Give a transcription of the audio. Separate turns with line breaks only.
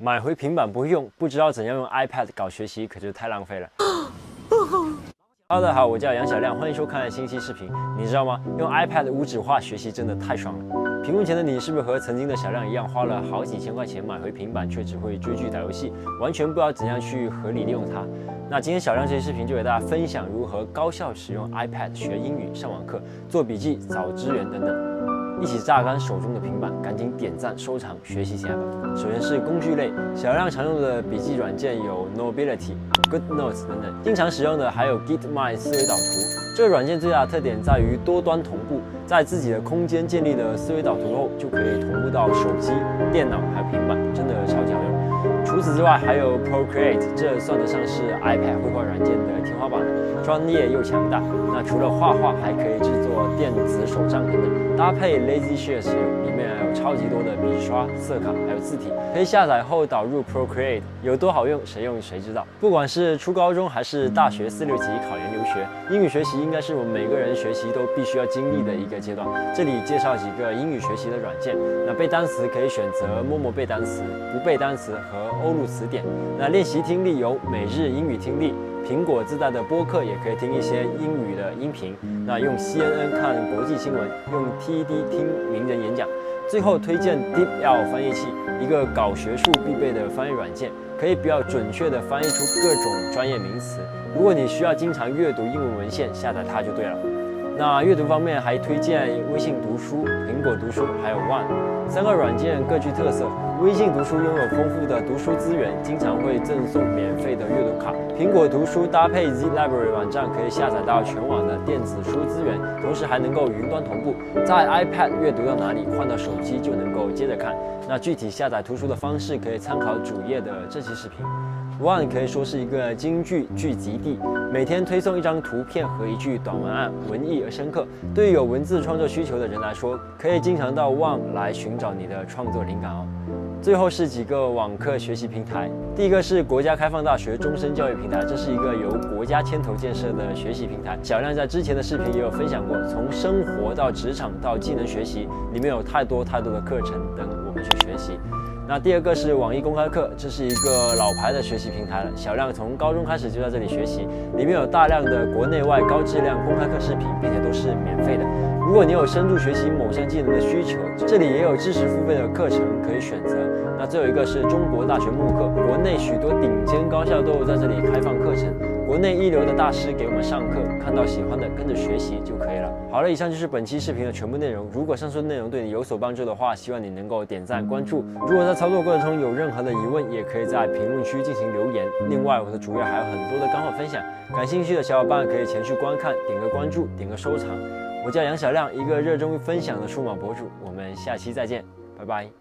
买回平板不会用，不知道怎样用 iPad 搞学习，可就太浪费了。Hello， 大家好，我叫杨小亮，欢迎收看新期视频。你知道吗？用 iPad 无纸化学习真的太爽了。屏幕前的你是不是和曾经的小亮一样，花了好几千块钱买回平板，却只会追剧打游戏，完全不知道怎样去合理利用它？那今天小亮这期视频就给大家分享如何高效使用 iPad 学英语、上网课、做笔记、找资源等等。一起榨干手中的平板，赶紧点赞、收藏、学习起来吧！首先是工具类，小亮常用的笔记软件有 Nobility、GoodNotes 等等，经常使用的还有 Gitmind 思维导图。这个软件最大的特点在于多端同步，在自己的空间建立了思维导图后，就可以同步到手机、电脑还有平板，真的超级好用。除此之外，还有 Procreate， 这算得上是 iPad 绘画软件的天花板，专业又强大。那除了画画，还可以制作电子手账等等，搭配 Lazy Share 使用，里面有超级多的笔刷、色卡，还有字体，可以下载后导入 Procreate， 有多好用，谁用谁知道。不管是初高中还是大学4、6级考研留学，英语学习应该是我们每个人学习都必须要经历的一个阶段。这里介绍几个英语学习的软件，那背单词可以选择默默背单词、不背单词和欧陆词典。那练习听力有每日英语听力。苹果自带的播客也可以听一些英语的音频，那用 CNN 看国际新闻，用 TED 听名人演讲。最后推荐 DeepL 翻译器，一个搞学术必备的翻译软件，可以比较准确地翻译出各种专业名词。如果你需要经常阅读英文文献，下载它就对了。那阅读方面还推荐微信读书、苹果读书还有 One 3个软件各具特色。微信读书拥有丰富的读书资源，经常会赠送免费的阅读卡。苹果读书搭配 Z Library 网站，可以下载到全网的电子书资源，同时还能够云端同步，在 iPad 阅读到哪里，换到手机就能够接着看。那具体下载图书的方式可以参考主页的这期视频。One 可以说是一个金句聚集地，每天推送一张图片和一句短文案，文艺而深刻。对于有文字创作需求的人来说，可以经常到 One 来寻找你的创作灵感哦。最后是几个网课学习平台，第一个是国家开放大学终身教育平台，这是一个由国家牵头建设的学习平台。小亮在之前的视频也有分享过，从生活到职场到技能学习，里面有太多的课程等我们去学习。那第二个是网易公开课，这是一个老牌的学习平台了。小亮从高中开始就在这里学习，里面有大量的国内外高质量公开课视频，并且都是免费的。如果你有深度学习某项技能的需求，这里也有知识付费的课程可以选择。那最后一个是中国大学慕课，国内许多顶尖高校都有在这里开放课程，国内一流的大师给我们上课，看到喜欢的跟着学习就可以了。好了，以上就是本期视频的全部内容。如果上述内容对你有所帮助的话，希望你能够点赞关注。如果在操作过程中有任何的疑问，也可以在评论区进行留言。另外，我的主页还有很多的干货分享，感兴趣的小伙伴可以前去观看，点个关注，点个收藏。我叫杨小亮，一个热衷于分享的数码博主。我们下期再见，拜拜。